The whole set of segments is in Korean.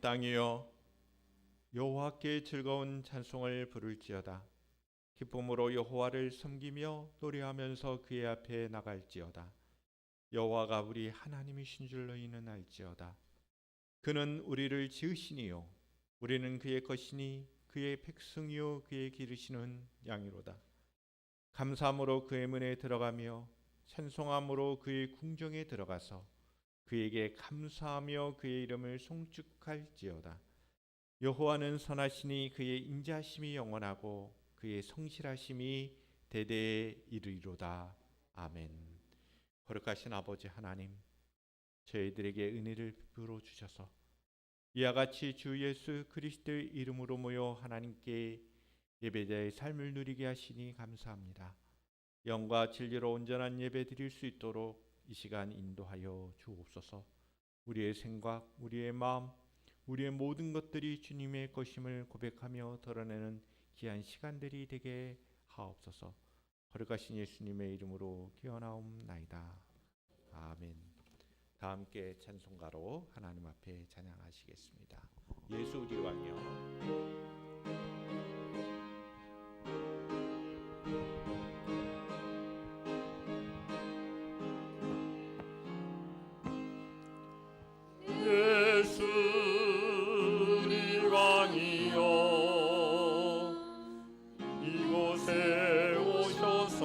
땅이여 여호와께 즐거운 찬송을 부를지어다. 기쁨으로 여호와를 섬기며 노래하면서 그의 앞에 나갈지어다. 여호와가 우리 하나님이신 줄 너희는 알지어다. 그는 우리를 지으시니요 우리는 그의 것이니 그의 백성이요 그의 기르시는 양이로다. 감사함으로 그의 문에 들어가며 찬송함으로 그의 궁정에 들어가서 그에게 감사하며 그의 이름을 송축할지어다. 여호와는 선하시니 그의 인자하심이 영원하고 그의 성실하심이 대대에 이르리로다. 아멘. 거룩하신 아버지 하나님, 저희들에게 은혜를 베풀어 주셔서 이와 같이 주 예수 그리스도의 이름으로 모여 하나님께 예배자의 삶을 누리게 하시니 감사합니다. 영과 진리로 온전한 예배 드릴 수 있도록 이 시간 인도하여 주옵소서. 우리의 생각, 우리의 마음, 우리의 모든 것들이 주님의 것임을 고백하며 드러내는 귀한 시간들이 되게 하옵소서. 거룩하신 예수님의 이름으로 기원하옵나이다. 아멘. 다 함께 찬송가로 하나님 앞에 찬양하시겠습니다. 예수 우리 왕이여. 예수 우리 왕이여 이곳에 오셔서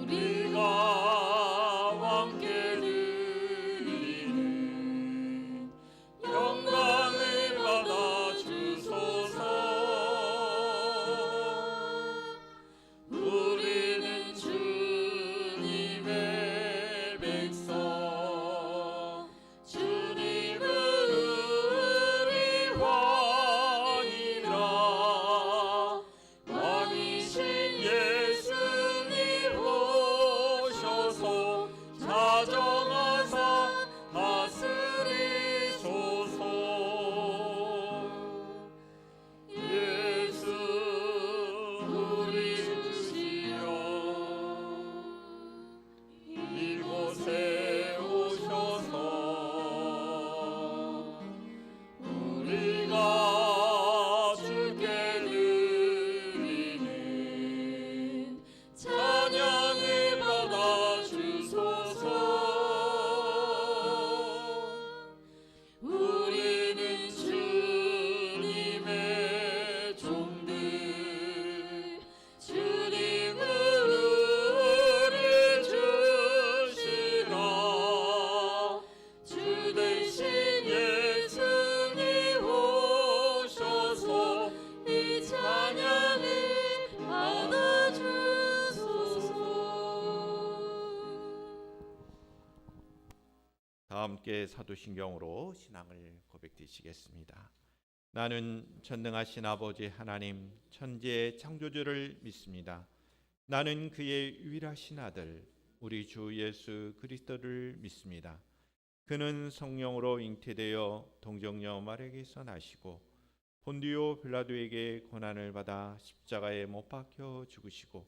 우리가 왕께 드리는 영광을 받아 주소서. 우리는 주님의 백성, 주님은 우리 왕이라. 왕이신 예수님 오셔서 자정하사 다스리소서. 예수 우리 주시여 이곳에 오셔서 우리가 주께 드리는 찬양을 받아 주소서. 우리는 주님의 종들, 주님은 우리 주시라. 주 대신 예수님 오셔서 이 찬양을 받아 주소서. 다 함께 사도신경으로 신앙을 고백드리시겠습니다. 나는 전능하신 아버지 하나님 천지의 창조주를 믿습니다. 나는 그의 유일하신 아들 우리 주 예수 그리스도를 믿습니다. 그는 성령으로 잉태되어 동정녀 마리아에게서 나시고 본디오 빌라도에게 고난을 받아 십자가에 못 박혀 죽으시고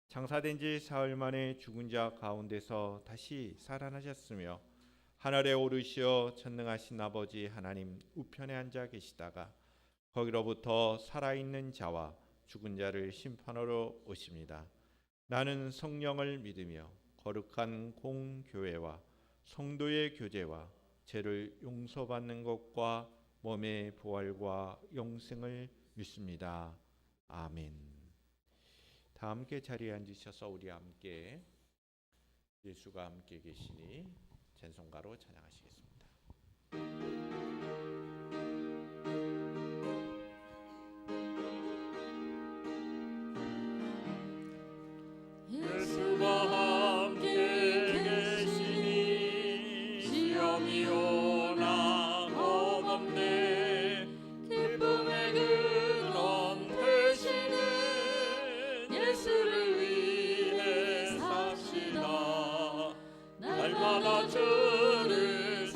장사된 지 사흘 만에 죽은 자 가운데서 다시 살아나셨으며 하늘에 오르시어 전능하신 아버지 하나님 우편에 앉아 계시다가 거기로부터 살아있는 자와 죽은 자를 심판하러 오십니다. 나는 성령을 믿으며 거룩한 공교회와 성도의 교제와 죄를 용서받는 것과 몸의 부활과 영생을 믿습니다. 아멘. 다 함께 자리에 앉으셔서 우리 함께 예수가 함께 계시니 찬송가로 찬양하시겠습니다. 예수가 함께 계시니 시험이 오나 겁없네. 기쁨의 근원 되시는 예수를 위해 삽시다. 날마다 주를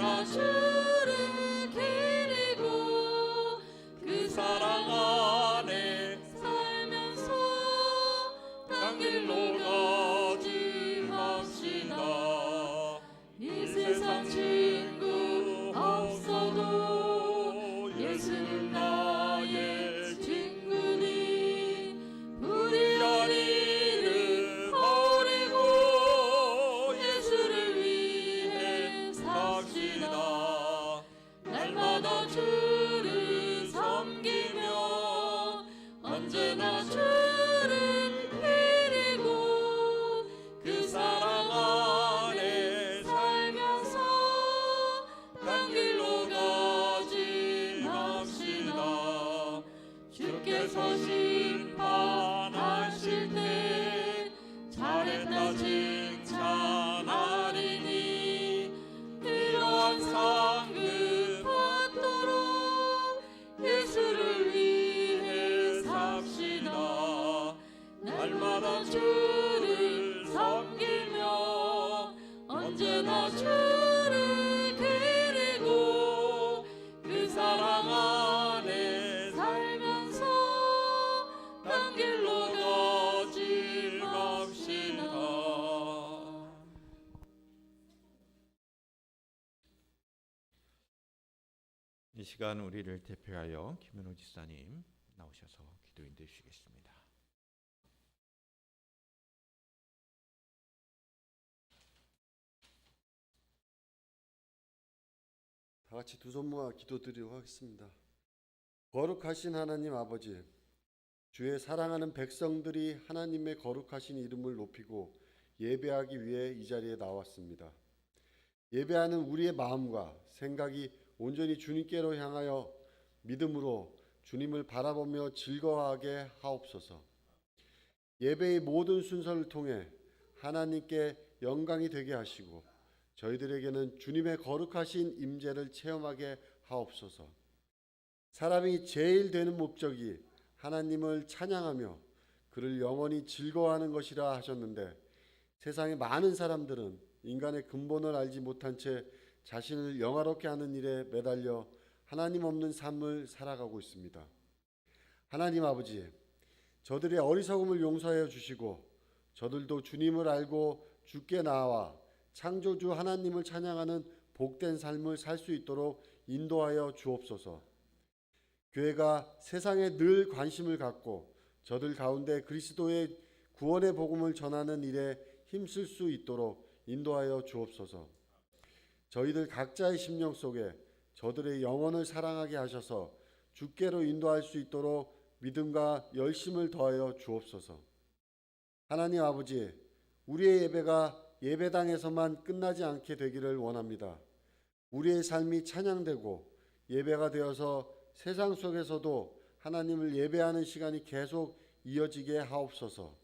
언제나 주를 기리고 그 사랑 안에 살면서 딴 길로 가지 맙시다. 이 세상 친구 없어도 예수는 나의 친구니 불의한 일을 버리고 예수를 위해 삽시다. 날마다 주를 섬기며 언제나 주를 기리고 그 사랑 안에 살면서 딴 길로 가지 맙시다. 주께서 심판하실 때 잘했다 칭찬하리니 이러한 상급 받도록 예수를 위해 삽시다. 날마다 주를 섬기며 언제나 주를 기리고 그 사랑 안에 살면서 딴 길로 가지 맙시다. 이 시간 우리를 대표하여 김현호 지사님 나오셔서 기도 인도해 주시겠습니다. 다 같이 두 손 모아 기도드리도록 하겠습니다. 거룩하신 하나님 아버지, 주의 사랑하는 백성들이 하나님의 거룩하신 이름을 높이고 예배하기 위해 이 자리에 나왔습니다. 예배하는 우리의 마음과 생각이 온전히 주님께로 향하여 믿음으로 주님을 바라보며 즐거워하게 하옵소서. 예배의 모든 순서를 통해 하나님께 영광이 되게 하시고 저희들에게는 주님의 거룩하신 임재를 체험하게 하옵소서. 사람이 제일 되는 목적이 하나님을 찬양하며 그를 영원히 즐거워하는 것이라 하셨는데 세상의 많은 사람들은 인간의 근본을 알지 못한 채 자신을 영화롭게 하는 일에 매달려 하나님 없는 삶을 살아가고 있습니다. 하나님 아버지, 저들의 어리석음을 용서하여 주시고 저들도 주님을 알고 주께 나와 창조주 하나님을 찬양하는 복된 삶을 살 수 있도록 인도하여 주옵소서. 교회가 세상에 늘 관심을 갖고 저들 가운데 그리스도의 구원의 복음을 전하는 일에 힘쓸 수 있도록 인도하여 주옵소서. 저희들 각자의 심령 속에 저들의 영혼을 사랑하게 하셔서 주께로 인도할 수 있도록 믿음과 열심을 더하여 주옵소서. 하나님 아버지, 우리의 예배가 예배당에서만 끝나지 않게 되기를 원합니다. 우리의 삶이 찬양되고 예배가 되어서 세상 속에서도 하나님을 예배하는 시간이 계속 이어지게 하옵소서.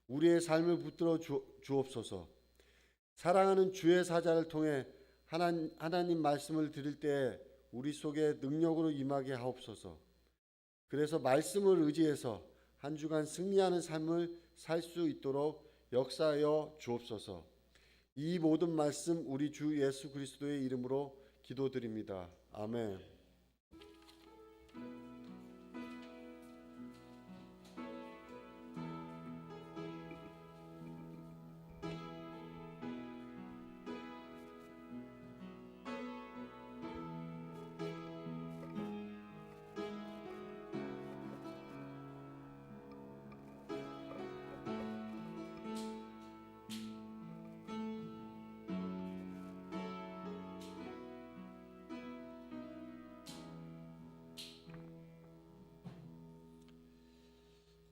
우리의 삶을 붙들어 주옵소서. 사랑하는 주의 사자를 통해 하나님 말씀을 드릴 때 우리 속에 능력으로 임하게 하옵소서. 그래서 말씀을 의지해서 한 주간 승리하는 삶을 살 수 있도록 역사하여 주옵소서. 이 모든 말씀 우리 주 예수 그리스도의 이름으로 기도드립니다. 아멘.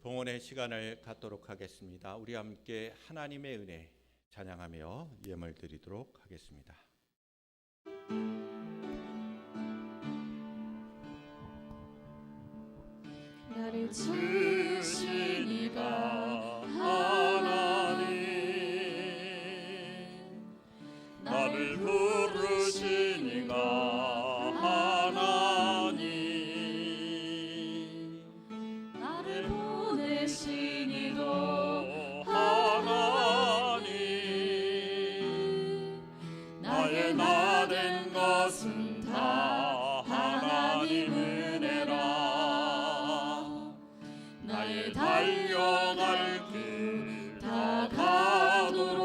봉헌의 시간을 갖도록 하겠습니다. 우리 함께 하나님의 은혜 찬양하며 예물 드리도록 하겠습니다. 나를 지으신 이가 하나님, 나를 부르신 이가 하나님, 나를 보내신 이도 하나님, 나의 나 된 것은 다 하나님 은혜라. 나의 달려갈 길 다 가도록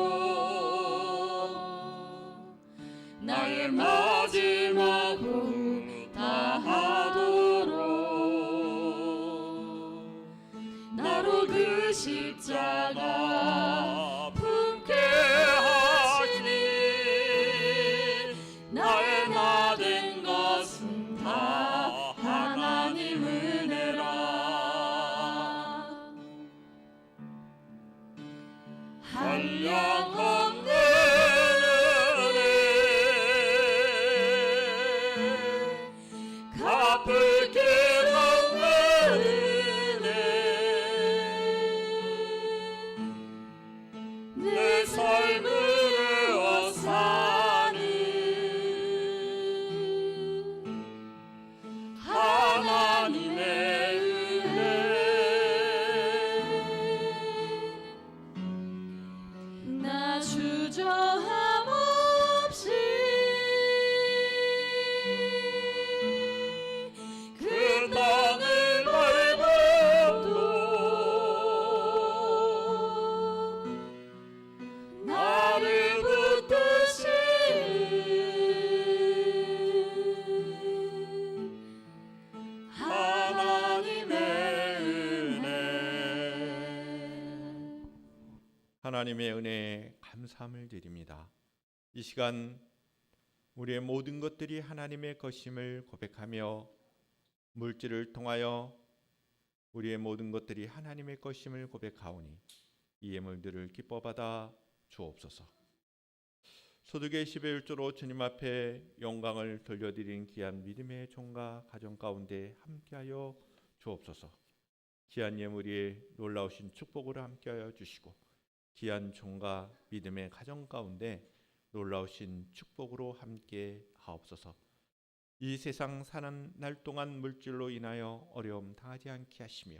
나의 마지막을 다하도록 나로 그 십자가 품게 하시니 나의 나 된 것은 다 하나님 은혜라. 한량없는 은혜 갚을 길 없는 은혜 내 삶을 어사는 하나님의 은혜. 나 주저함 없이 그 땅을 밟아도 나를 붙드신 하나님의 은혜. 하나님의 은혜에 감사함을 드립니다. 이 시간 우리의 모든 것들이 하나님의 것임을 고백하며 물질을 통하여 우리의 모든 것들이 하나님의 것임을 고백하오니 이 예물들을 기뻐 받아 주옵소서. 소득의 10의 1조로 주님 앞에 영광을 돌려드린 귀한 믿음의 종과 가정 가운데 함께하여 주옵소서. 귀한 예물이 놀라우신 축복으로 함께하여 주시고 귀한 종과 믿음의 가정 가운데 놀라우신 축복으로 함께 하옵소서. 이 세상 사는 날 동안 물질로 인하여 어려움 당하지 않게 하시며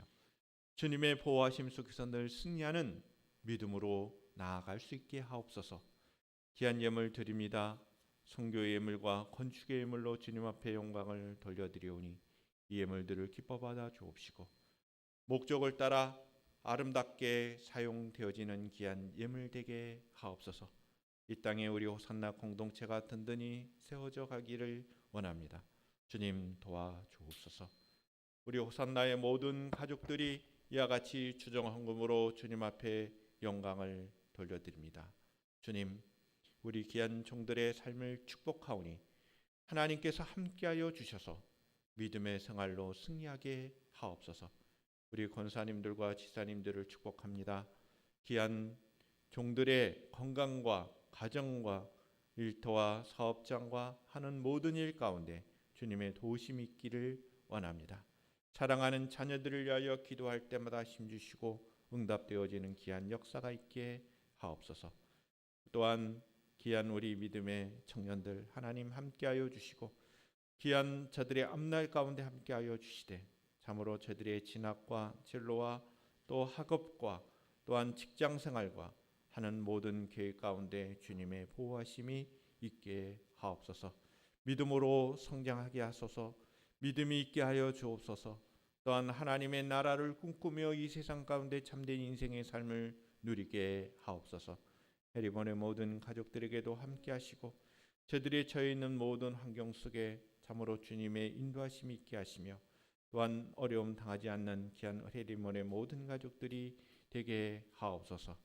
주님의 보호하심 속에서 늘 승리하는 믿음으로 나아갈 수 있게 하옵소서. 귀한 예물 드립니다. 성교의 예물과 건축의 예물로 주님 앞에 영광을 돌려드리오니 이 예물들을 기뻐 받아 주옵시고 목적을 따라 아름답게 사용되어지는 귀한 예물 되게 하옵소서. 이 땅에 우리 호산나 공동체가 든든히 세워져 가기를 원합니다. 주님 도와주옵소서. 우리 호산나의 모든 가족들이 이와 같이 주정 헌금으로 주님 앞에 영광을 돌려드립니다. 주님, 우리 귀한 종들의 삶을 축복하오니 하나님께서 함께하여 주셔서 믿음의 생활로 승리하게 하옵소서. 우리 권사님들과 지사님들을 축복합니다. 귀한 종들의 건강과 가정과 일터와 사업장과 하는 모든 일 가운데 주님의 도우심이 있기를 원합니다. 사랑하는 자녀들을 위하여 기도할 때마다 힘주시고 응답되어지는 귀한 역사가 있게 하옵소서. 또한 귀한 우리 믿음의 청년들 하나님 함께하여 주시고 귀한 저들의 앞날 가운데 함께하여 주시되 참으로 저들의 진학과 진로와 또 학업과 또한 직장생활과 하는 모든 계획 가운데 주님의 보호하심이 있게 하옵소서. 믿음으로 성장하게 하소서. 믿음이 있게 하여 주옵소서. 또한 하나님의 나라를 꿈꾸며 이 세상 가운데 참된 인생의 삶을 누리게 하옵소서. 해리본의 모든 가족들에게도 함께 하시고 저들이 처해 있는 모든 환경 속에 참으로 주님의 인도하심이 있게 하시며 또한 어려움 당하지 않는 귀한 해리본의 모든 가족들이 되게 하옵소서.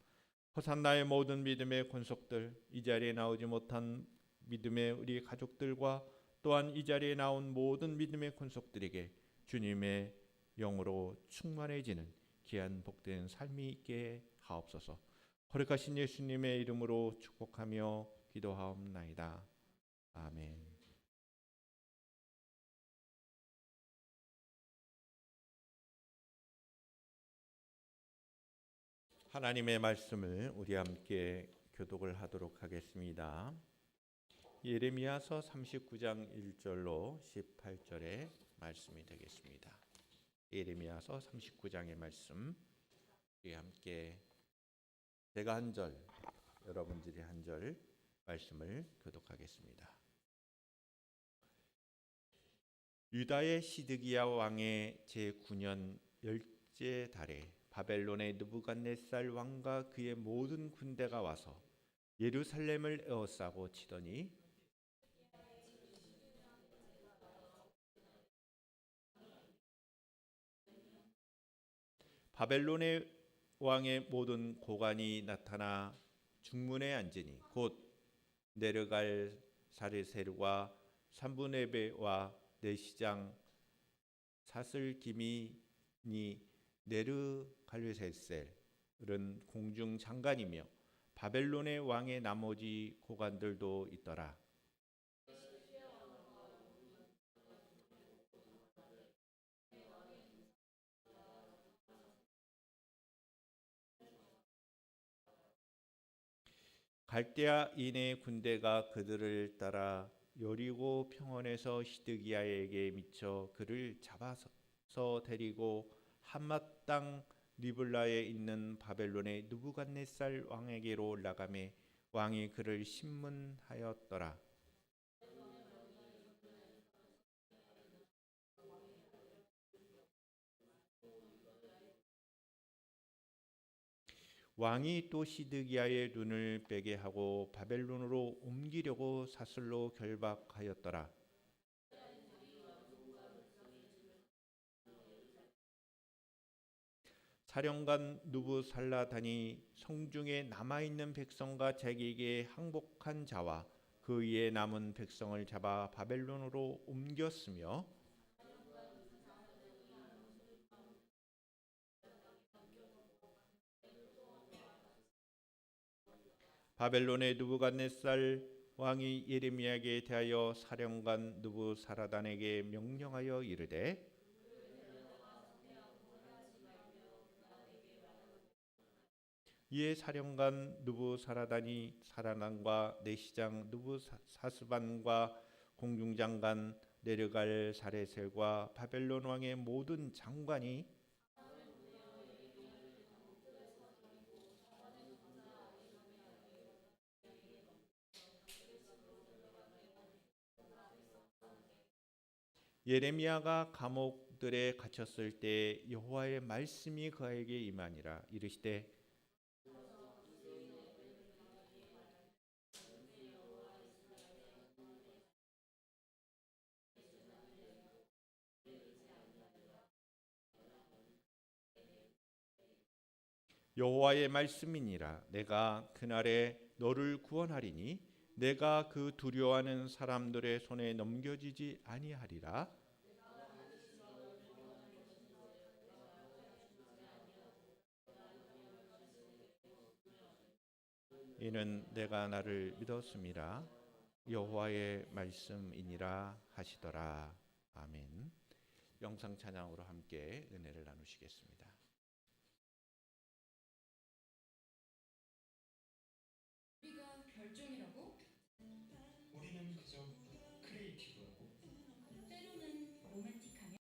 호산나의 모든 믿음의 권속들, 이 자리에 나오지 못한 믿음의 우리 가족들과 또한 이 자리에 나온 모든 믿음의 권속들에게 주님의 영으로 충만해지는 귀한 복된 삶이 있게 하옵소서. 거룩하신 예수님의 이름으로 축복하며 기도하옵나이다. 아멘. 하나님의 말씀을 우리 함께 교독을 하도록 하겠습니다. 예레미야서 39장 1절로 18절의 말씀이 되겠습니다. 예레미야서 39장의 말씀 우리 함께 제가 한 절, 여러분들이 한 절 말씀을 교독하겠습니다. 유다의 시드기야 왕의 제9년 열째 달에 바벨론의 느부갓네살 왕과 그의 모든 군대가 와서 예루살렘을 에워싸고 치더니 바벨론의 왕의 모든 고관이 나타나 중문에 앉으니 곧 네르갈 사르셀과 산부네베와 내시장 사슬기미니 네르갈르셀은 공중 장관이며 바벨론의 왕의 나머지 고관들도 있더라. 갈대아인의 군대가 그들을 따라 여리고 평원에서 시드기야에게 미쳐 그를 잡아서 데리고 한맛 땅 리블라에 있는 바벨론의 느부갓네살 왕에게로 올라가매 왕이 그를 신문하였더라. 왕이 또 시드기야의 눈을 빼게 하고 바벨론으로 옮기려고 사슬로 결박하였더라. 사령관 누부살라단이 성중에 남아있는 백성과 자기에게 항복한 자와 그 위에 남은 백성을 잡아 바벨론으로 옮겼으며 바벨론의 느부갓네살 왕이 예레미야에게 대하여 사령관 느부사라단에게 명령하여 이르되 이에 사령관 느부사라단이 사라단과 내시장 느부사스반과 공중장관 네르갈 사레셀과 바벨론 왕의 모든 장관이 예레미야가 감옥들에 갇혔을 때 여호와의 말씀이 그에게 임하니라. 이르시되 여호와의 말씀이니라. 내가 그날에 너를 구원하리니 내가 그 두려워하는 사람들의 손에 넘겨지지 아니하리라. 이는 내가 나를 믿었음이라. 여호와의 말씀이니라 하시더라. 아멘. 영상 찬양으로 함께 은혜를 나누시겠습니다. 우리가 별종이라고? 우리는 그저 크리에이티브라고. 때로는 로맨틱하며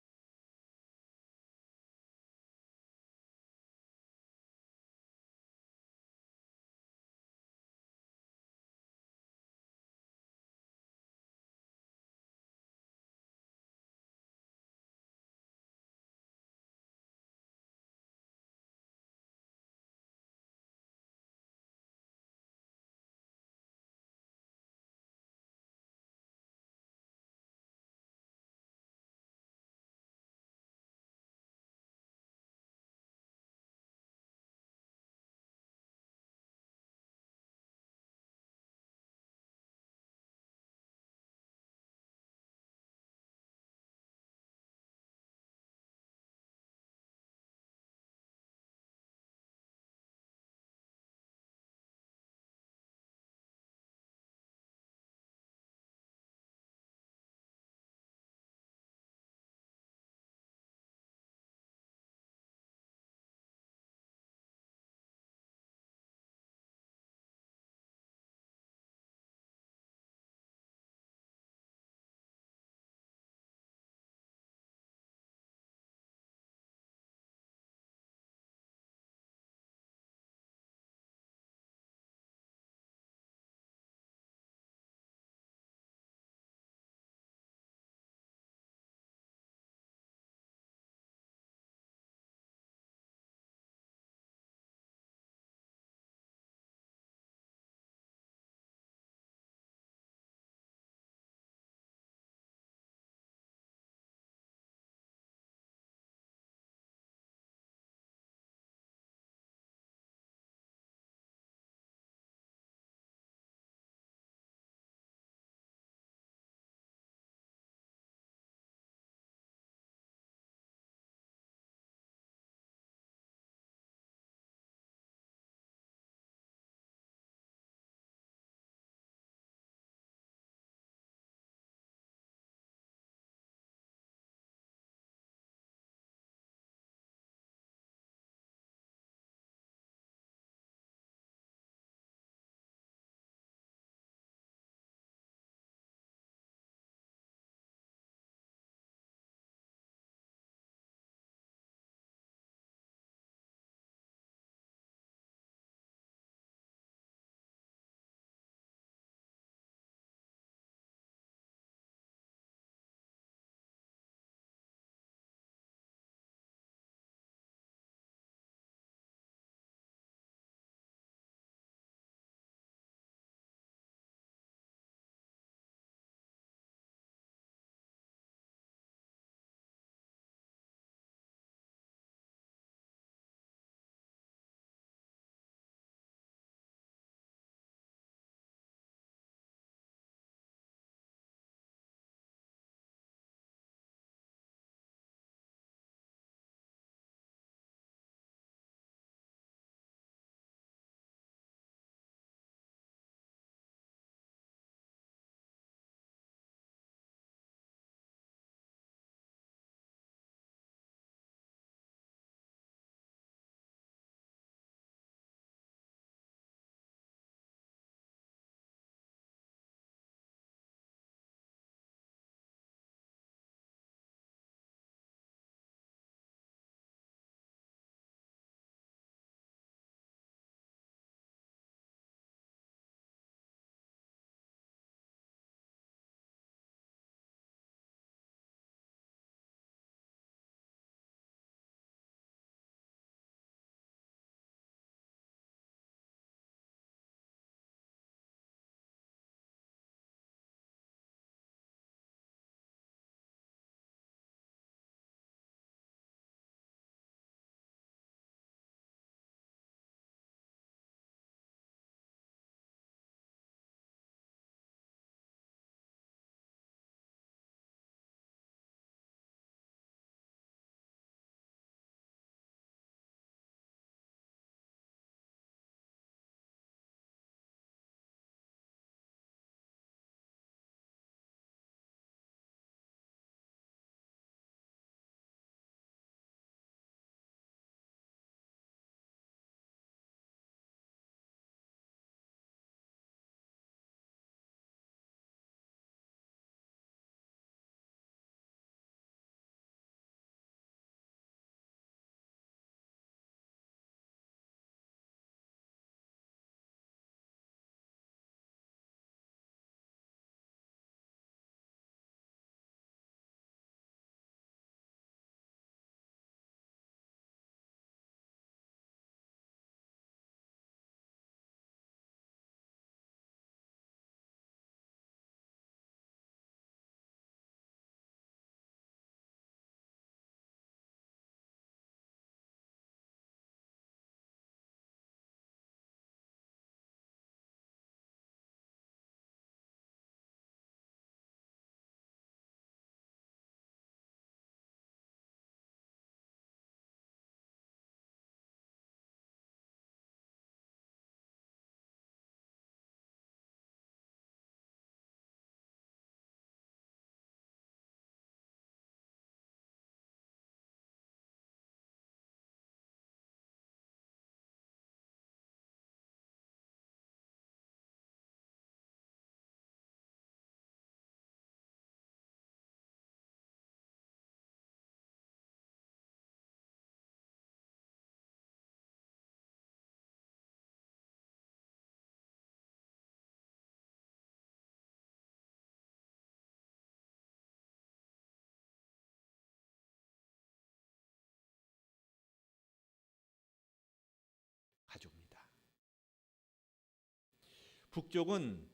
북쪽은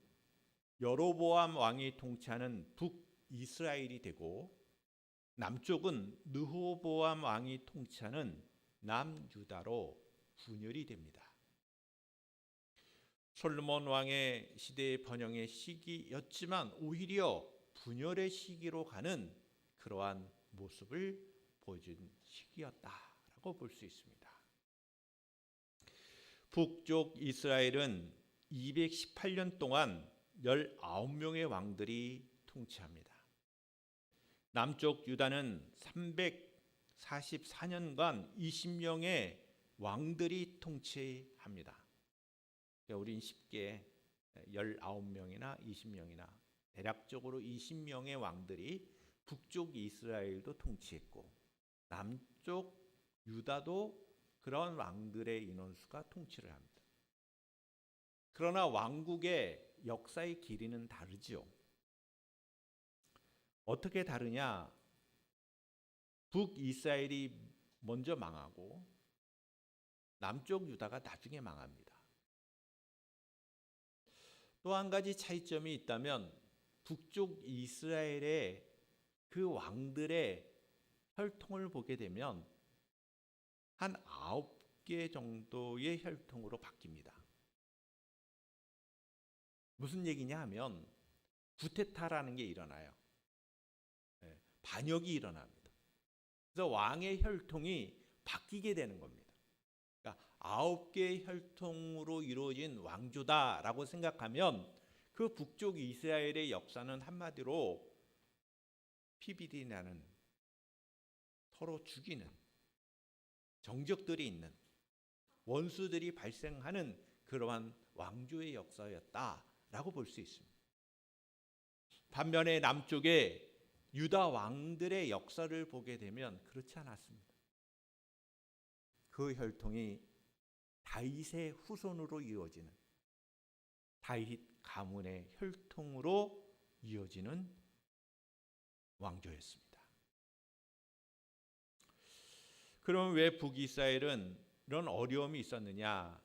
여로보암 왕이 통치하는 북이스라엘이 되고 남쪽은 르호보암 왕이 통치하는 남유다로 분열이 됩니다. 솔로몬 왕의 시대의 번영의 시기였지만 오히려 분열의 시기로 가는 그러한 모습을 보여준 시기였다라고 볼 수 있습니다. 북쪽 이스라엘은 218년 동안 19명의 왕들이 통치합니다. 남쪽 유다는 344년간 20명의 왕들이 통치합니다. 우린 쉽게 19명이나 20명이나 대략적으로 20명의 왕들이 북쪽 이스라엘도 통치했고 남쪽 유다도 그런 왕들의 인원수가 통치를 합니다. 그러나 왕국의 역사의 길이는 다르지요. 어떻게 다르냐? 북이스라엘이 먼저 망하고 남쪽 유다가 나중에 망합니다. 또 한 가지 차이점이 있다면 북쪽 이스라엘의 그 왕들의 혈통을 보게 되면 한 9개 정도의 혈통으로 바뀝니다. 무슨 얘기냐 하면 구테타라는 게 일어나요. 반역이 일어납니다. 그래서 왕의 혈통이 바뀌게 되는 겁니다. 그러니까 9개의 혈통으로 이루어진 왕조다라고 생각하면 그 북쪽 이스라엘의 역사는 한마디로 피비린내나는 서로 죽이는 정적들이 있는 원수들이 발생하는 그러한 왕조의 역사였다라고 볼 수 있습니다. 반면에 남쪽에 유다 왕들의 역사를 보게 되면 그렇지 않았습니다. 그 혈통이 다윗의 후손으로 이어지는 다윗 가문의 혈통으로 이어지는 왕조였습니다. 그럼 왜 북이스라엘은 이런 어려움이 있었느냐?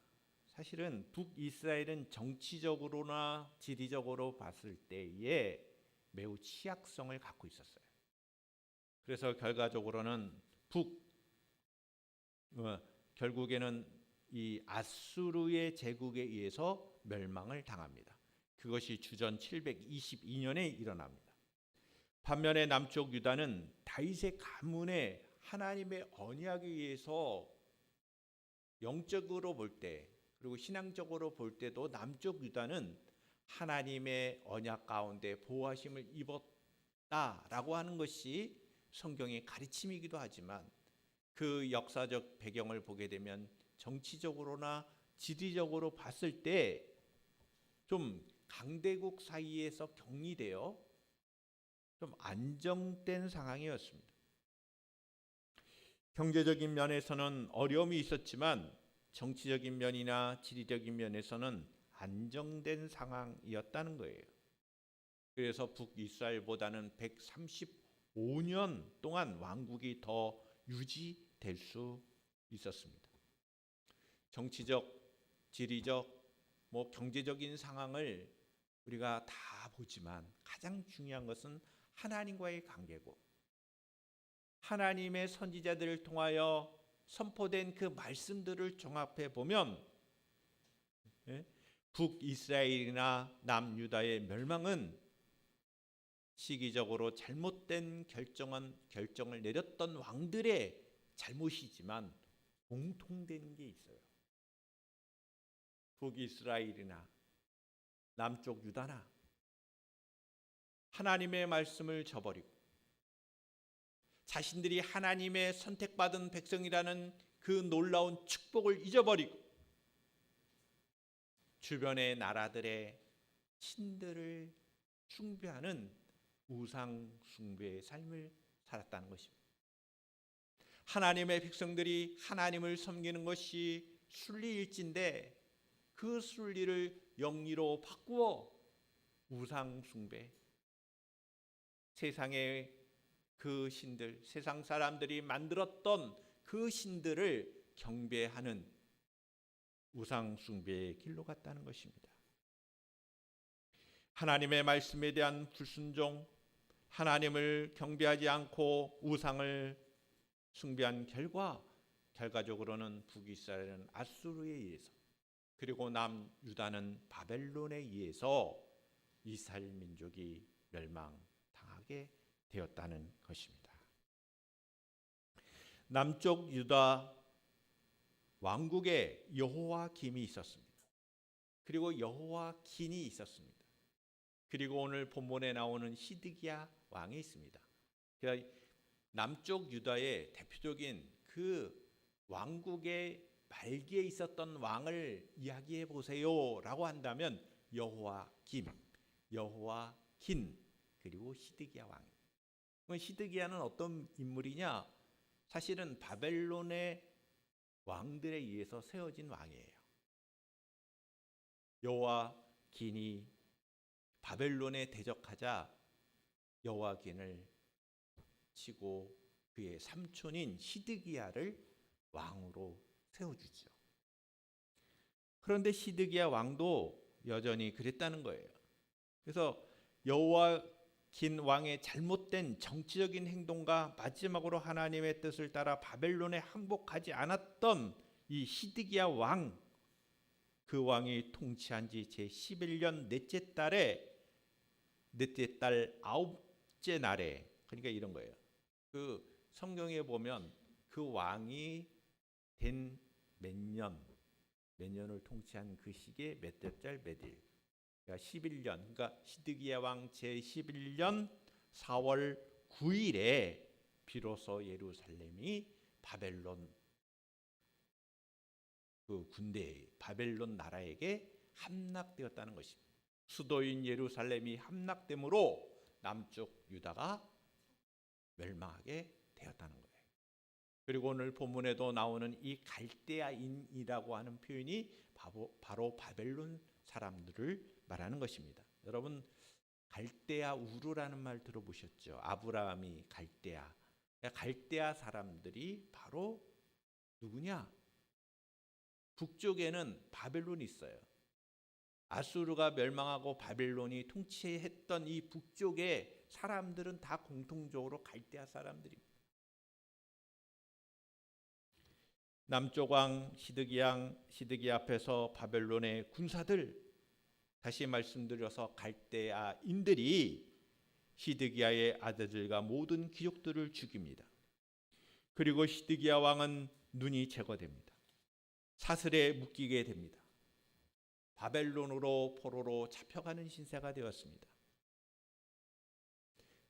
사실은 북이스라엘은 정치적으로나 지리적으로 봤을 때에 매우 취약성을 갖고 있었어요. 그래서 결과적으로는 결국에는 이 아수르의 제국에 의해서 멸망을 당합니다. 그것이 주전 722년에 일어납니다. 반면에 남쪽 유다는 다윗의 가문의 하나님의 언약에 의해서 영적으로 볼 때 그리고 신앙적으로 볼 때도 남쪽 유다는 하나님의 언약 가운데 보호하심을 입었다라고 하는 것이 성경의 가르침이기도 하지만 그 역사적 배경을 보게 되면 정치적으로나 지리적으로 봤을 때 좀 강대국 사이에서 격리되어 좀 안정된 상황이었습니다. 경제적인 면에서는 어려움이 있었지만 정치적인 면이나 지리적인 면에서는 안정된 상황이었다는 거예요. 그래서 북이스라엘보다는 135년 동안 왕국이 더 유지될 수 있었습니다. 정치적, 지리적, 경제적인 상황을 우리가 다 보지만 가장 중요한 것은 하나님과의 관계고 하나님의 선지자들을 통하여 선포된 그 말씀들을 종합해 보면 북이스라엘이나 남유다의 멸망은 시기적으로 잘못된 결정을 내렸던 왕들의 잘못이지만 공통된 게 있어요. 북이스라엘이나 남쪽 유다나 하나님의 말씀을 저버리고 자신들이 하나님의 선택받은 백성이라는 그 놀라운 축복을 잊어버리고 주변의 나라들의 신들을 숭배하는 우상 숭배의 삶을 살았다는 것입니다. 하나님의 백성들이 하나님을 섬기는 것이 순리일진데 그 순리를 영리로 바꾸어 우상 숭배, 세상의 그 신들, 세상 사람들이 만들었던 그 신들을 경배하는 우상 숭배의 길로 갔다는 것입니다. 하나님의 말씀에 대한 불순종, 하나님을 경배하지 않고 우상을 숭배한 결과적으로는 북이스라엘은 아수르에 의해서, 그리고 남유다는 바벨론에 의해서 이스라엘 민족이 멸망당하게 되었다는 것입니다. 남쪽 유다 왕국에 여호와김이 있었습니다. 그리고 여호와긴이 있었습니다. 그리고 오늘 본문에 나오는 시드기야 왕이 있습니다. 그러니까 남쪽 유다의 대표적인 그 왕국의 말기에 있었던 왕을 이야기해 보세요라고 한다면 여호와김, 여호와긴, 그리고 시드기야 왕. 시드기야는 어떤 인물이냐? 사실은 바벨론의 왕들에 의해서 세워진 왕이에요. 여호와긴이 바벨론에 대적하자 여호와긴을 치고 그의 삼촌인 시드기야를 왕으로 세워주죠. 그런데 시드기야 왕도 여전히 그랬다는 거예요. 그래서 여호와긴 왕의 잘못된 정치적인 행동과 마지막으로 하나님의 뜻을 따라 바벨론에 항복하지 않았던 이 시드기야 왕, 그 왕이 통치한 지 제11년 넷째 달 9째 날에, 그러니까 이런 거예요. 그 성경에 보면 그 왕이 된 몇 년을 통치한 그 시기에 몇째 달 몇 일, 그러니까 11년, 그러니까 시드기야 왕 제11년 4월 9일에 비로소 예루살렘이 바벨론 그 군대, 바벨론 나라에게 함락되었다는 것입니다. 수도인 예루살렘이 함락됨으로 남쪽 유다가 멸망하게 되었다는 거예요. 그리고 오늘 본문에도 나오는 이 갈대아인이라고 하는 표현이 바로 바벨론 사람들을 말하는 것입니다. 여러분, 갈대아 우르라는 말 들어보셨죠? 아브라함이 갈대아 사람들이 바로 누구냐? 북쪽에는 바벨론이 있어요. 아수르가 멸망하고 바벨론이 통치했던 이 북쪽의 사람들은 다 공통적으로 갈대아 사람들입니다. 남쪽 왕 시드기야 앞에서 바벨론의 군사들, 다시 말씀드려서 갈대아인들이 시드기야의 아들들과 모든 귀족들을 죽입니다. 그리고 시드기야 왕은 눈이 제거됩니다. 사슬에 묶이게 됩니다. 바벨론으로 포로로 잡혀가는 신세가 되었습니다.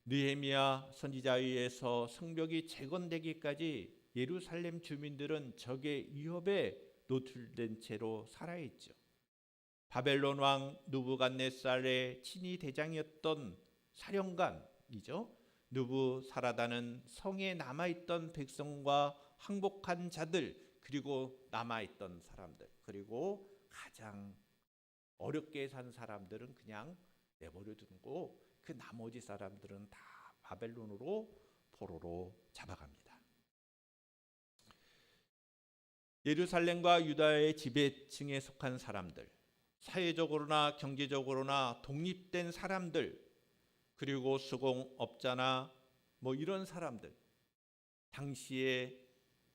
느헤미야 선지자에 의해서 성벽이 재건되기까지 예루살렘 주민들은 적의 위협에 노출된 채로 살아있죠. 바벨론 왕 느부갓네살의 친위 대장이었던 사령관이죠. 느부사라다는 성에 남아있던 백성과 항복한 자들, 그리고 남아있던 사람들, 그리고 가장 어렵게 산 사람들은 그냥 내버려 두고 그 나머지 사람들은 다 바벨론으로 포로로 잡아갑니다. 예루살렘과 유다의 지배층에 속한 사람들, 사회적으로나 경제적으로나 독립된 사람들, 그리고 수공업자나 이런 사람들, 당시에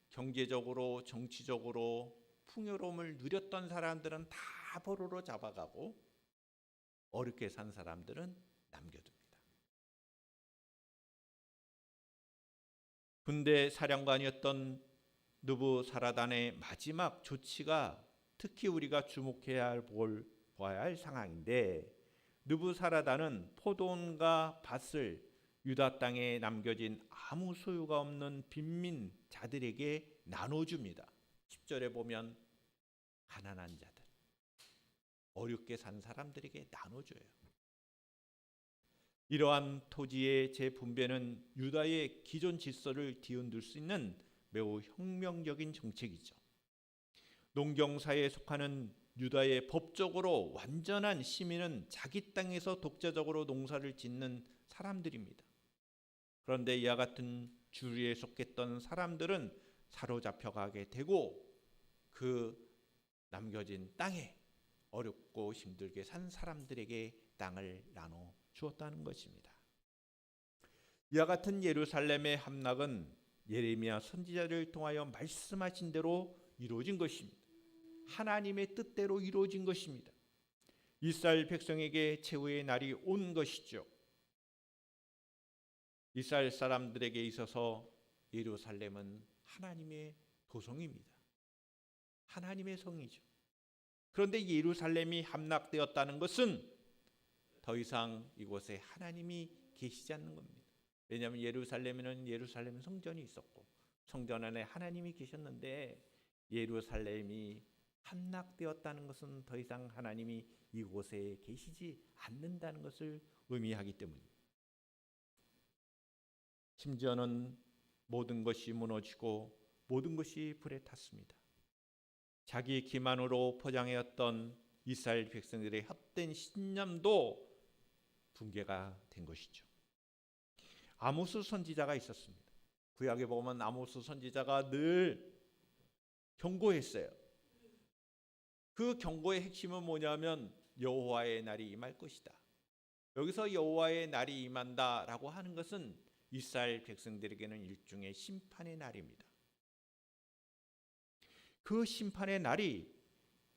경제적으로 정치적으로 풍요로움을 누렸던 사람들은 다 포로로 잡아가고 어렵게 산 사람들은 남겨둡니다. 군대 사령관이었던 느부사라단의 마지막 조치가 특히 우리가 주목해야 봐야 할 상황인데, 느부사라단은 포도원과 밭을 유다 땅에 남겨진 아무 소유가 없는 빈민 자들에게 나눠줍니다. 10절에 보면 가난한 자들, 어렵게 산 사람들에게 나눠줘요. 이러한 토지의 재분배는 유다의 기존 질서를 뒤흔들 수 있는 매우 혁명적인 정책이죠. 농경사회에 속하는 유다의 법적으로 완전한 시민은 자기 땅에서 독자적으로 농사를 짓는 사람들입니다. 그런데 이와 같은 주류에 속했던 사람들은 사로잡혀가게 되고 그 남겨진 땅에 어렵고 힘들게 산 사람들에게 땅을 나눠 주었다는 것입니다. 이와 같은 예루살렘의 함락은 예레미야 선지자를 통하여 말씀하신 대로 이루어진 것입니다. 하나님의 뜻대로 이루어진 것입니다. 이스라엘 백성에게 최후의 날이 온 것이죠. 이스라엘 사람들에게 있어서 예루살렘은 하나님의 도성입니다. 하나님의 성이죠. 그런데 예루살렘이 함락되었다는 것은 더 이상 이곳에 하나님이 계시지 않는 겁니다. 왜냐하면 예루살렘에는 예루살렘 성전이 있었고 성전 안에 하나님이 계셨는데 예루살렘이 함락되었다는 것은 더 이상 하나님이 이곳에 계시지 않는다는 것을 의미하기 때문입니다. 심지어는 모든 것이 무너지고 모든 것이 불에 탔습니다. 자기 기만으로 포장해왔던 이스라엘 백성들의 헛된 신념도 붕괴가 된 것이죠. 아모스 선지자가 있었습니다. 구약에 보면 아모스 선지자가 늘 경고했어요. 그 경고의 핵심은 뭐냐면 여호와의 날이 임할 것이다. 여기서 여호와의 날이 임한다라고 하는 것은 이스라엘 백성들에게는 일종의 심판의 날입니다. 그 심판의 날이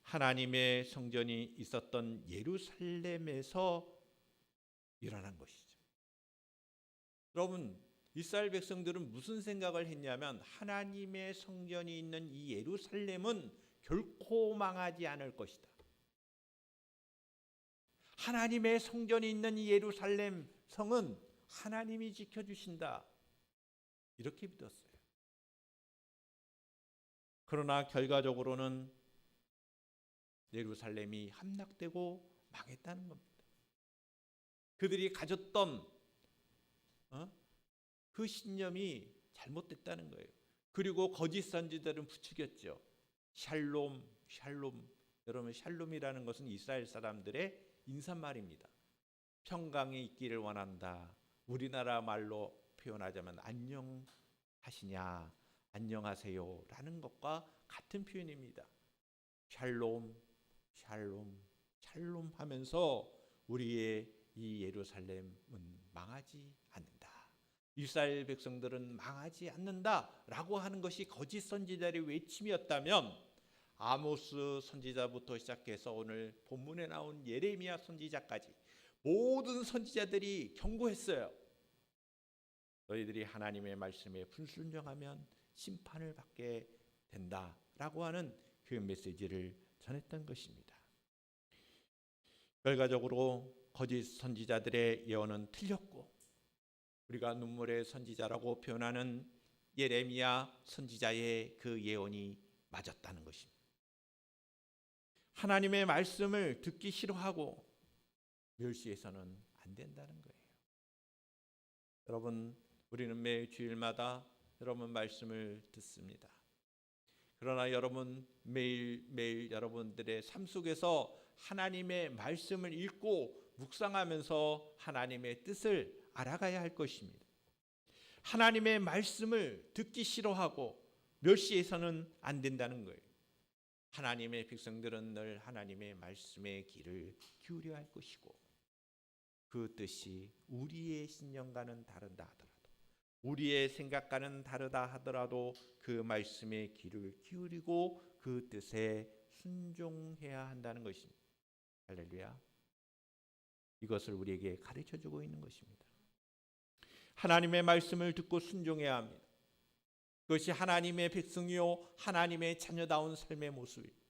하나님의 성전이 있었던 예루살렘에서 일어난 것이죠. 여러분, 이스라엘 백성들은 무슨 생각을 했냐면 하나님의 성전이 있는 이 예루살렘은 결코 망하지 않을 것이다. 하나님의 성전이 있는 이 예루살렘 성은 하나님이 지켜주신다. 이렇게 믿었어요. 그러나 결과적으로는 예루살렘이 함락되고 망했다는 겁니다. 그들이 가졌던 그 신념이 잘못됐다는 거예요. 그리고 거짓 선지자들은 부추겼죠. 샬롬, 샬롬. 여러분, 샬롬이라는 것은 이스라엘 사람들의 인사말입니다. 평강이 있기를 원한다. 우리나라 말로 표현하자면 안녕하시냐, 안녕하세요 라는 것과 같은 표현입니다. 샬롬, 샬롬, 샬롬 하면서 우리의 이 예루살렘은 망하지 않는다. 이스라엘 백성들은 망하지 않는다라고 하는 것이 거짓 선지자의 외침이었다면 아모스 선지자부터 시작해서 오늘 본문에 나온 예레미야 선지자까지 모든 선지자들이 경고했어요. 너희들이 하나님의 말씀에 불순종하면 심판을 받게 된다라고 하는 그 메시지를 전했던 것입니다. 결과적으로 거짓 선지자들의 예언은 틀렸고 우리가 눈물의 선지자라고 표현하는 예레미야 선지자의 그 예언이 맞았다는 것입니다. 하나님의 말씀을 듣기 싫어하고 멸시해서는 안 된다는 거예요. 여러분, 우리는 매 주일마다 여러분 말씀을 듣습니다. 그러나 여러분 매일매일 여러분들의 삶 속에서 하나님의 말씀을 읽고 묵상하면서 하나님의 뜻을 알아가야 할 것입니다. 하나님의 말씀을 듣기 싫어하고 멸시해서는 안 된다는 거예요. 하나님의 백성들은 늘 하나님의 말씀의 귀를 기울여야 할 것이고 그 뜻이 우리의 신념과는 다르다 하더라도 우리의 생각과는 다르다 하더라도 그 말씀의 귀를 기울이고 그 뜻에 순종해야 한다는 것입니다. 할렐루야. 이것을 우리에게 가르쳐주고 있는 것입니다. 하나님의 말씀을 듣고 순종해야 합니다. 그것이 하나님의 백성이요 하나님의 자녀다운 삶의 모습입니다.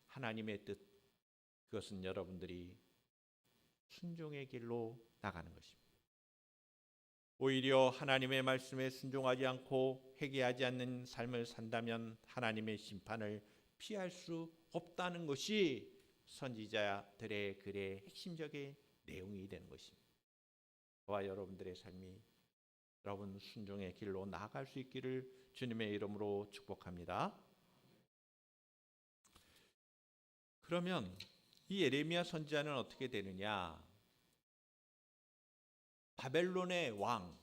하나님의 뜻, 그것은 여러분들이 순종의 길로 나가는 것입니다. 오히려 하나님의 말씀에 순종하지 않고 회개하지 않는 삶을 산다면 하나님의 심판을 피할 수 없다는 것이 선지자들의 글의 핵심적인 내용이 되는 것입니다. 저와 여러분들의 삶이 여러분 순종의 길로 나아갈 수 있기를 주님의 이름으로 축복합니다. 그러면 이 예레미야 선지자는 어떻게 되느냐? 바벨론의 왕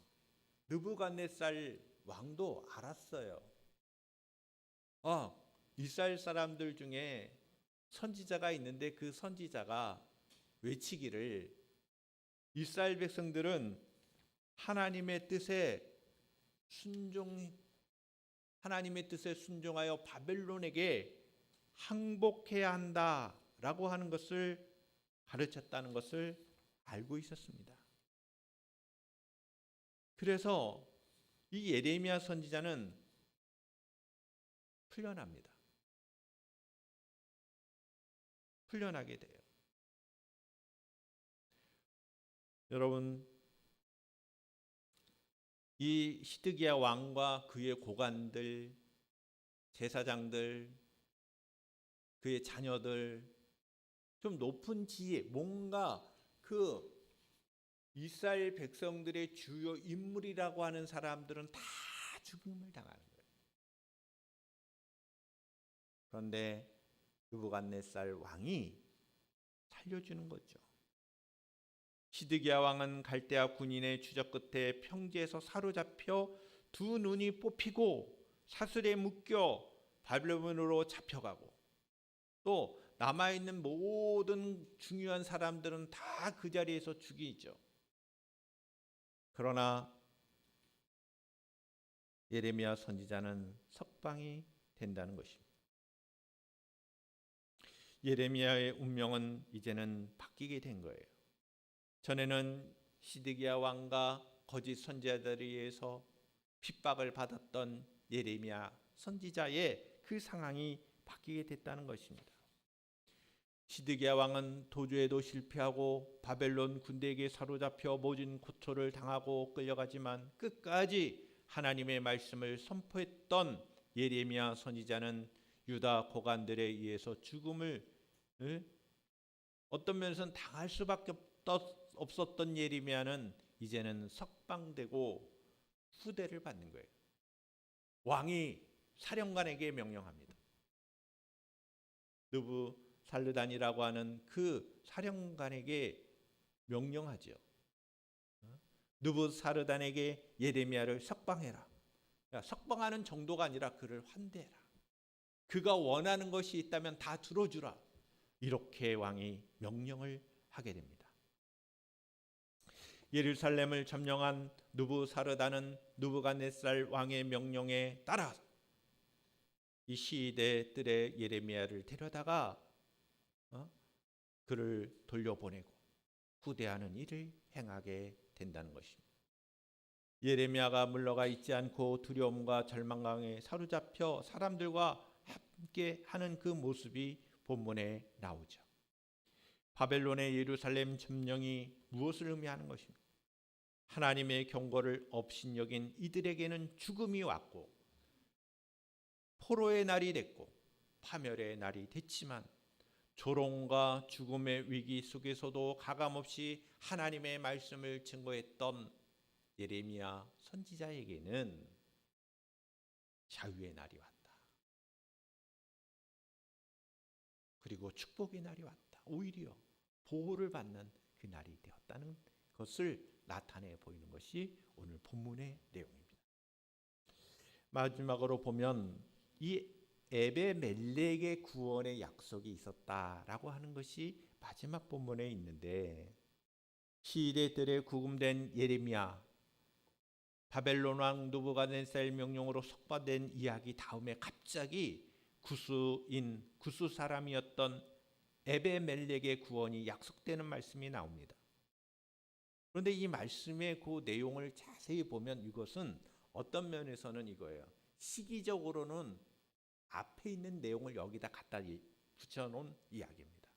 느부갓네살 왕도 알았어요. 이스라엘 사람들 중에 선지자가 있는데 그 선지자가 외치기를 이스라엘 백성들은 하나님의 뜻에 순종하여 바벨론에게 항복해야 한다라고 하는 것을 가르쳤다는 것을 알고 있었습니다. 그래서 이 예레미야 선지자는 풀려나게 돼요. 여러분, 이 시드기야 왕과 그의 고관들, 제사장들, 그의 자녀들, 좀 높은 지위, 뭔가 그 이스라엘 백성들의 주요 인물이라고 하는 사람들은 다 죽임을 당하는 거예요. 그런데 느부갓네살 왕이 살려주는 거죠. 시드기야 왕은 갈대아 군인의 추적 끝에 평지에서 사로잡혀 두 눈이 뽑히고 사슬에 묶여 바벨론으로 잡혀가고, 또 남아있는 모든 중요한 사람들은 다 그 자리에서 죽이죠. 그러나 예레미야 선지자는 석방이 된다는 것입니다. 예레미야의 운명은 이제는 바뀌게 된 거예요. 전에는 시드기야 왕과 거짓 선지자들에 의해서 핍박을 받았던 예레미야 선지자의 그 상황이 바뀌게 됐다는 것입니다. 시드기야 왕은 도주에도 실패하고 바벨론 군대에게 사로잡혀 모진 고초를 당하고 끌려가지만 끝까지 하나님의 말씀을 선포했던 예레미야 선지자는 유다 고관들에 의해서 죽음을 어떤 면에서는 당할 수밖에 없었던 예레미야는 이제는 석방되고 후대를 받는 거예요. 왕이 사령관에게 명령합니다. 느부살르단이라고 하는 그 사령관에게 명령하죠. 느부사르단에게 예레미야를 석방해라. 석방하는 정도가 아니라 그를 환대해라. 그가 원하는 것이 있다면 다 들어주라. 이렇게 왕이 명령을 하게 됩니다. 예루살렘을 점령한 느부사르단은 느부갓네살 왕의 명령에 따라 이 시대 뜰에 예레미야를 데려다가 그를 돌려보내고 후대하는 일을 행하게 된다는 것입니다. 예레미야가 물러가 있지 않고 두려움과 절망감에 사로잡혀 사람들과 함께 하는 그 모습이 본문에 나오죠. 바벨론의 예루살렘 점령이 무엇을 의미하는 것입니까? 하나님의 경고를 업신여긴 이들에게는 죽음이 왔고 포로의 날이 됐고 파멸의 날이 됐지만 조롱과 죽음의 위기 속에서도 가감없이 하나님의 말씀을 증거했던 예레미야 선지자에게는 자유의 날이 왔다. 그리고 축복의 날이 왔다. 오히려 보호를 받는 그 날이 되었다는 것을 나타내 보이는 것이 오늘 본문의 내용입니다. 마지막으로 보면 이 에베멜렉의 구원의 약속이 있었다라고 하는 것이 마지막 본문에 있는데, 시대들에 구금된 예레미야, 바벨론 왕 느부갓네살 명령으로 석방된 이야기 다음에 갑자기 구스 사람이었던 에베멜렉의 구원이 약속되는 말씀이 나옵니다. 그런데 이 말씀의 그 내용을 자세히 보면 이것은 어떤 면에서는 이거예요. 시기적으로는 앞에 있는 내용을 여기다 갖다 붙여놓은 이야기입니다.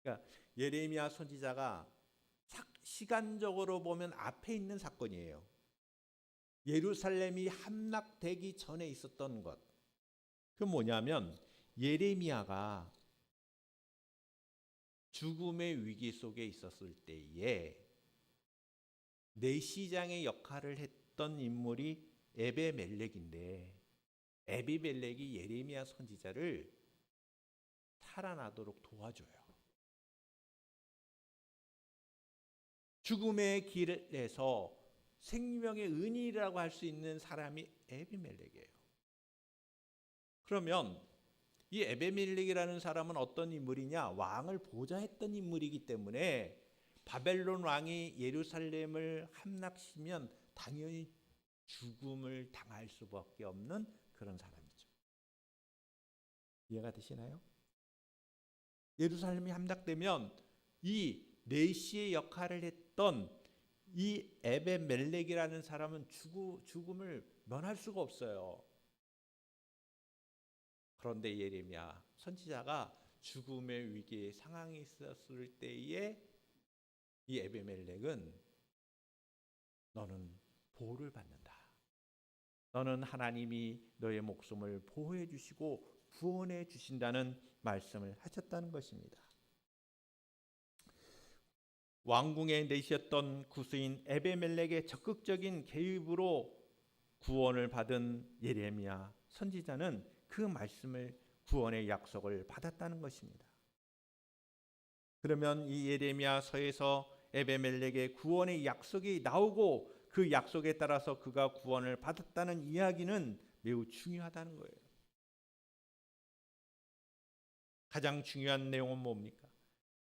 그러니까 예레미야 선지자가 시간적으로 보면 앞에 있는 사건이에요. 예루살렘이 함락되기 전에 있었던 것. 그 뭐냐면 예레미야가 죽음의 위기 속에 있었을 때에 내시장의 역할을 했던 인물이 에베멜렉인데, 에비멜렉이 예레미야 선지자를 살아나도록 도와줘요. 죽음의 길에서 생명의 은인이라고 할 수 있는 사람이 에비멜렉이에요. 그러면 이 에베멜렉이라는 사람은 어떤 인물이냐? 왕을 보좌했던 인물이기 때문에 바벨론 왕이 예루살렘을 함락시키면 당연히 죽음을 당할 수밖에 없는 그런 사람이죠. 이해가 되시나요? 예루살렘이 함락되면 이 내시의 역할을 했던 이 에베멜렉이라는 사람은 죽음을 면할 수가 없어요. 그런데 예레미야 선지자가 죽음의 위기의 상황이 있었을 때에 이 에베멜렉은 너는 보호를 받는다. 너는 하나님이 너의 목숨을 보호해 주시고 구원해 주신다는 말씀을 하셨다는 것입니다. 왕궁에 내셨던 구스인 에베멜렉의 적극적인 개입으로 구원을 받은 예레미야 선지자는 그 말씀을 구원의 약속을 받았다는 것입니다. 그러면 이 예레미야서에서 에베멜렉의 구원의 약속이 나오고 그 약속에 따라서 그가 구원을 받았다는 이야기는 매우 중요하다는 거예요. 가장 중요한 내용은 뭡니까?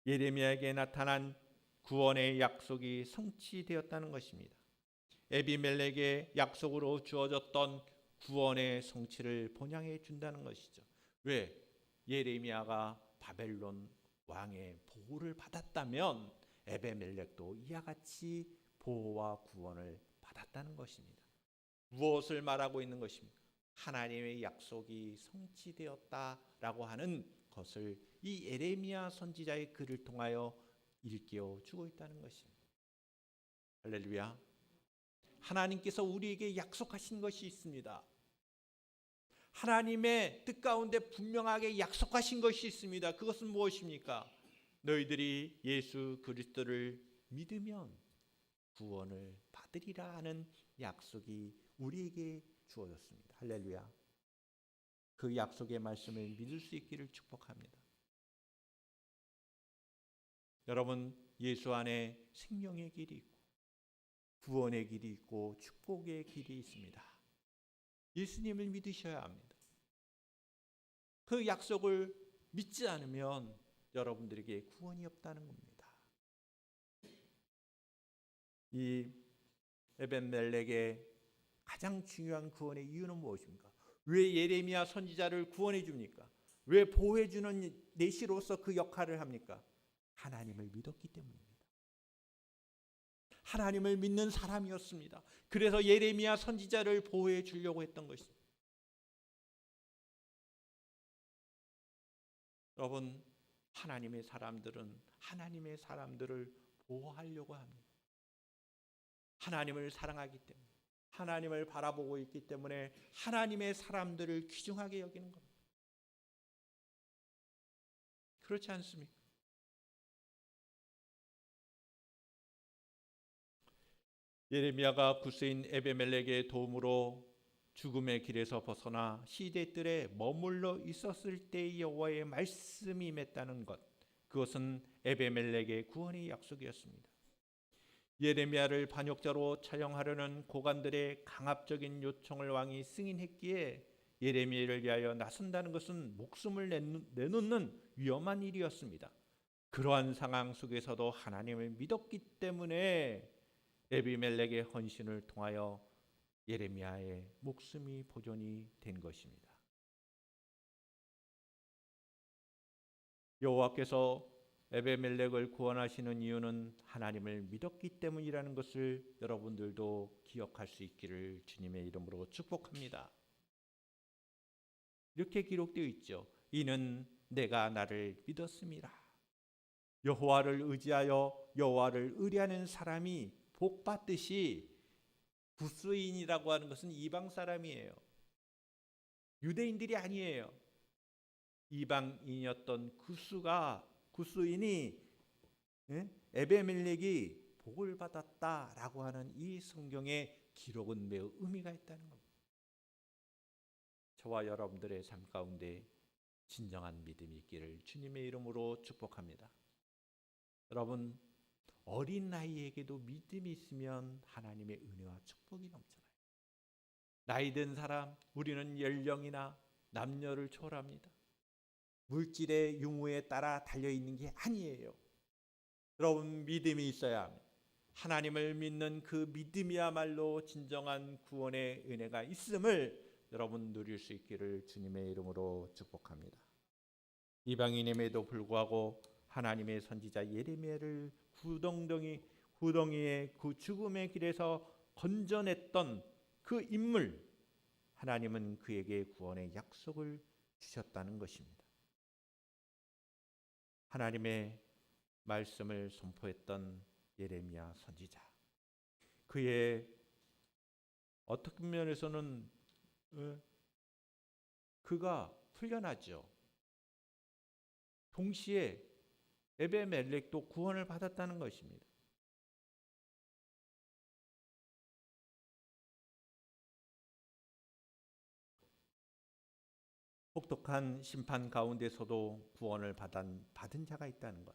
예레미야에게 나타난 구원의 약속이 성취되었다는 것입니다. 에비멜렉의 약속으로 주어졌던 구원의 성취를 본향해 준다는 것이죠. 왜? 예레미야가 바벨론 왕의 보호를 받았다면 에베멜렉도 이와 같이 보호와 구원을 받았다는 것입니다. 무엇을 말하고 있는 것입니까? 하나님의 약속이 성취되었다라고 하는 것을 이 예레미야 선지자의 글을 통하여 일깨워 주고 있다는 것입니다. 할렐루야. 하나님께서 우리에게 약속하신 것이 있습니다. 하나님의 뜻 가운데 분명하게 약속하신 것이 있습니다. 그것은 무엇입니까? 너희들이 예수 그리스도를 믿으면 구원을 받으리라 하는 약속이 우리에게 주어졌습니다. 할렐루야. 그 약속의 말씀을 믿을 수 있기를 축복합니다. 여러분, 예수 안에 생명의 길이 있고 구원의 길이 있고 축복의 길이 있습니다. 예수님을 믿으셔야 합니다. 그 약속을 믿지 않으면 여러분들에게 구원이 없다는 겁니다. 이 에벤멜렉의 가장 중요한 구원의 이유는 무엇입니까? 왜 예레미야 선지자를 구원해 줍니까? 왜 보호해 주는 내시로서 그 역할을 합니까? 하나님을 믿었기 때문입니다. 하나님을 믿는 사람이었습니다. 그래서 예레미야 선지자를 보호해 주려고 했던 것입니다. 여러분, 하나님의 사람들은 하나님의 사람들을 보호하려고 합니다. 하나님을 사랑하기 때문에, 하나님을 바라보고 있기 때문에 하나님의 사람들을 귀중하게 여기는 겁니다. 그렇지 않습니까? 예레미야가 구스인 에베멜렉의 도움으로 죽음의 길에서 벗어나 시대뜰에 머물러 있었을 때의 여호와의 말씀이 임했다는 것, 그것은 에베멜렉의 구원의 약속이었습니다. 예레미야를 반역자로 처형하려는 고관들의 강압적인 요청을 왕이 승인했기에 예레미야를 위하여 나선다는 것은 목숨을 내놓는 위험한 일이었습니다. 그러한 상황 속에서도 하나님을 믿었기 때문에 에비멜렉의 헌신을 통하여 예레미야의 목숨이 보존이 된 것입니다. 여호와께서 에베멜렉을 구원하시는 이유는 하나님을 믿었기 때문이라는 것을 여러분들도 기억할 수 있기를 주님의 이름으로 축복합니다. 이렇게 기록되어 있죠. 이는 내가 나를 믿었음이라. 여호와를 의지하여 여호와를 의뢰하는 사람이 복 받듯이, 구스인이라고 하는 것은 이방 사람이에요. 유대인들이 아니에요. 이방인이었던 구스인이 에베멜렉이 복을 받았다라고 하는 이 성경의 기록은 매우 의미가 있다는 겁니다. 저와 여러분들의 삶 가운데 진정한 믿음이 있기를 주님의 이름으로 축복합니다. 여러분, 어린 나이에게도 믿음이 있으면 하나님의 은혜와 축복이 넘쳐나요. 나이 든 사람, 우리는 연령이나 남녀를 초월합니다. 물질의 유무에 따라 달려 있는 게 아니에요. 여러분, 믿음이 있어야 합니다. 하나님을 믿는 그 믿음이야말로 진정한 구원의 은혜가 있음을 여러분 누릴 수 있기를 주님의 이름으로 축복합니다. 이방인임에도 불구하고 하나님의 선지자 예레미야를 구덩이의 그 죽음의 길에서 건져냈던 그 인물, 하나님은 그에게 구원의 약속을 주셨다는 것입니다. 하나님의 말씀을 선포했던 예레미야 선지자, 그의 어떤 면에서는 그가 풀려나죠. 동시에 에베멜렉도 구원을 받았다는 것입니다. 혹독한 심판 가운데서도 구원을 받은 자가 있다는 것.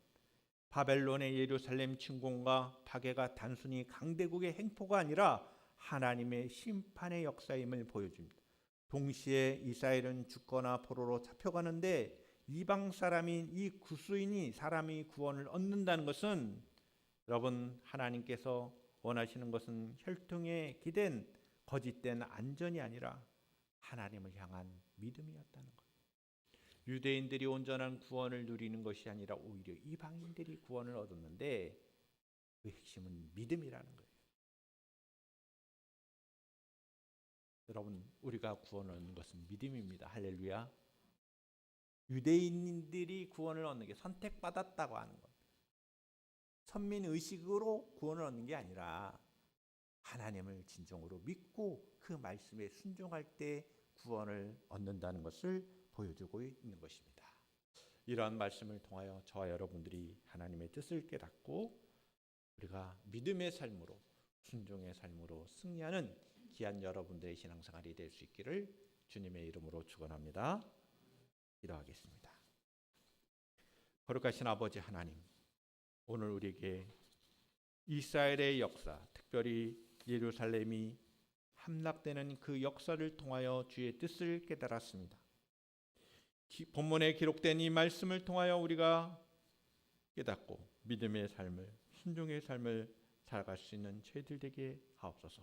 바벨론의 예루살렘 침공과 파괴가 단순히 강대국의 행포가 아니라 하나님의 심판의 역사임을 보여줍니다. 동시에 이스라엘은 죽거나 포로로 잡혀가는데 이방 사람인 이 구수인이 사람이 구원을 얻는다는 것은, 여러분, 하나님께서 원하시는 것은 혈통에 기댄 거짓된 안전이 아니라 하나님을 향한 믿음이었다는 것. 유대인들이 온전한 구원을 누리는 것이 아니라 오히려 이방인들이 구원을 얻었는데 그 핵심은 믿음이라는 거예요. 여러분, 우리가 구원을 얻는 것은 믿음입니다. 할렐루야. 유대인들이 구원을 얻는 게 선택받았다고 하는 것, 선민의식으로 구원을 얻는 게 아니라 하나님을 진정으로 믿고 그 말씀에 순종할 때 구원을 얻는다는 것을 보여주고 있는 것입니다. 이러한 말씀을 통하여 저와 여러분들이 하나님의 뜻을 깨닫고 우리가 믿음의 삶으로, 순종의 삶으로 승리하는 귀한 여러분들의 신앙생활이 될 수 있기를 주님의 이름으로 축원합니다. 기도하겠습니다. 거룩하신 아버지 하나님, 오늘 우리에게 이스라엘의 역사, 특별히 예루살렘이 함락되는 그 역사를 통하여 주의 뜻을 깨달았습니다. 본문에 기록된 이 말씀을 통하여 우리가 깨닫고 믿음의 삶을, 순종의 삶을 살아갈 수 있는 저희들 되게 하옵소서.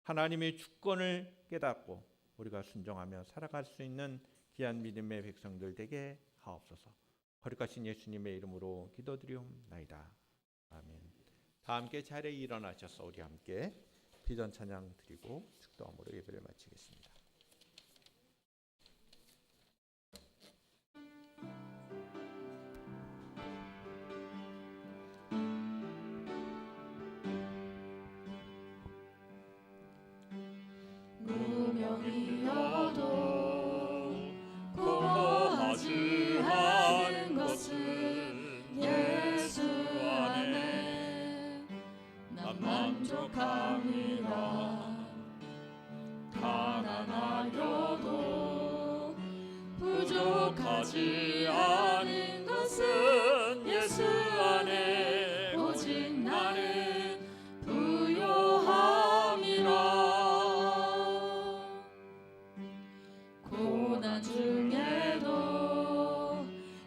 하나님의 주권을 깨닫고 우리가 순종하며 살아갈 수 있는 귀한 믿음의 백성들 되게 하옵소서. 거룩하신 예수님의 이름으로 기도드리옵나이다. 아멘. 다 함께 자리에 일어나셔서 우리 함께 비전 찬양 드리고 축도함으로 예배를 마치겠습니다. 무명이어도 고하지 않은 것은 예수 안에 난 만족함이라. 가난하여도 부족하지 않은 것은 예수 안에 오직 나는 부요함이라. 고난 중에도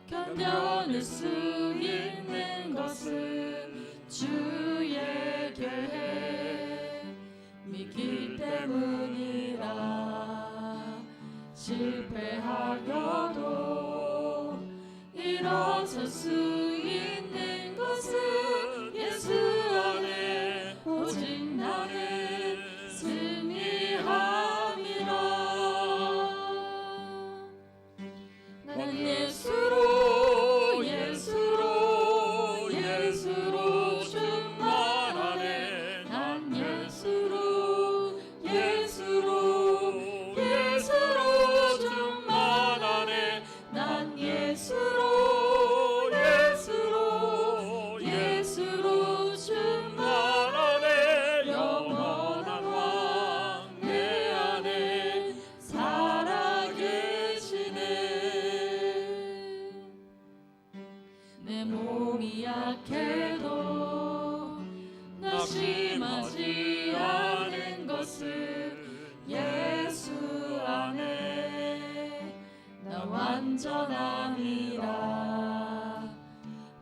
견뎌낼 수 있는 것은 주의 계획 믿기 때문이라. 실패하여도 일어설 수 있는 것은 예수 안에 오직 나는 승리함이라. 나는 예수로 예수로 예수로 충만하네. 난 예수로 예수로 예수로 충만하네. 난 예수로 예수로 예수로 충만하네. 영원한 왕 내 안에 살아계시네. 내 몸이 약해도 낙심하지 않은 것은 예수 안에 나 완전히 온전함이라.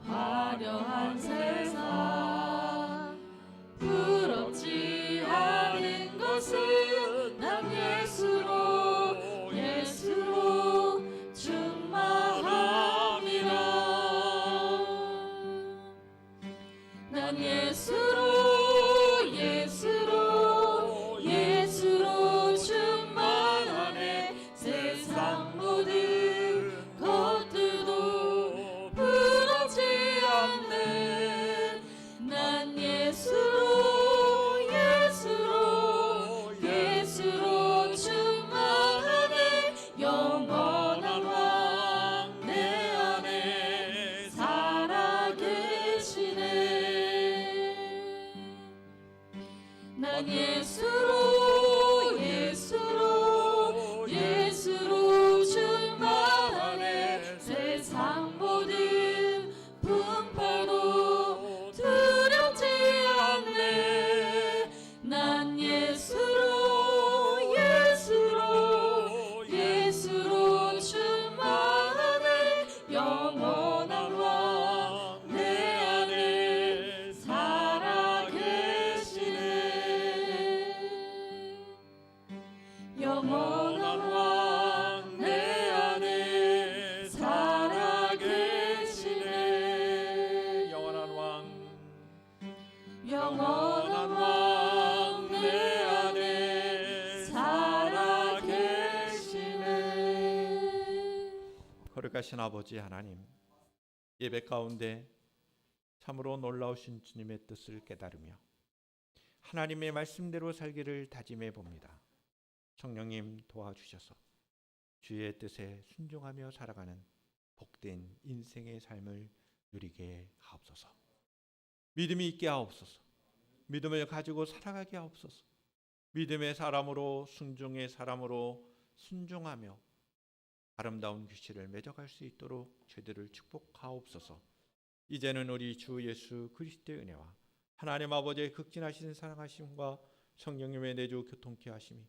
화려한 세상 부럽지 않은 것은 난 예수로 충만함이라. 난 예수로 충만하네. 세상 모든 것들도 부럽지 않네. 난 예수로 충만하네. 영원한 왕 내 안에 살아계시네. 난 예수로 충만하네. 세상 모든 풍파도 두렵지 않네. 난 예수로 충만하네. 영원한 왕 내 안에 살아계시네. 영원한 왕 내 안에 살아계시네. 영원한 왕 내 안에 살아계시네. 거룩하신 아버지 하나님, 예배 가운데 참으로 놀라우신 주님의 뜻을 깨달으며 하나님의 말씀대로 살기를 다짐해 봅니다. 성령님 도와주셔서 주의 뜻에 순종하며 살아가는 복된 인생의 삶을 누리게 하옵소서. 믿음이 있게 하옵소서. 믿음을 가지고 살아가게 하옵소서. 믿음의 사람으로, 순종의 사람으로 순종하며 아름다운 규칙을 맺어갈 수 있도록 저희들을 축복하옵소서. 이제는 우리 주 예수 그리스도의 은혜와 하나님 아버지의 극진하신 사랑하심과 성령님의 내주 교통케 하심이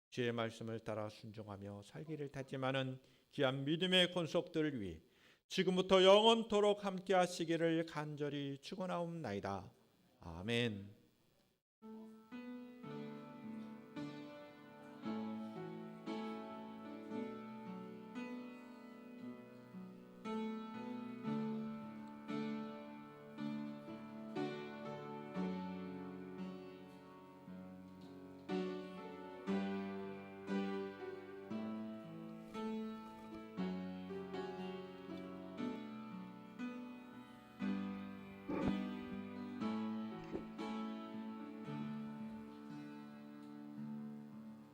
주의 말씀을 따라 순종하며 살기를 다짐하는 귀한 믿음의 권속들을 위해 지금부터 영원토록 함께 하시기를 간절히 축원하옵나이다. 아멘.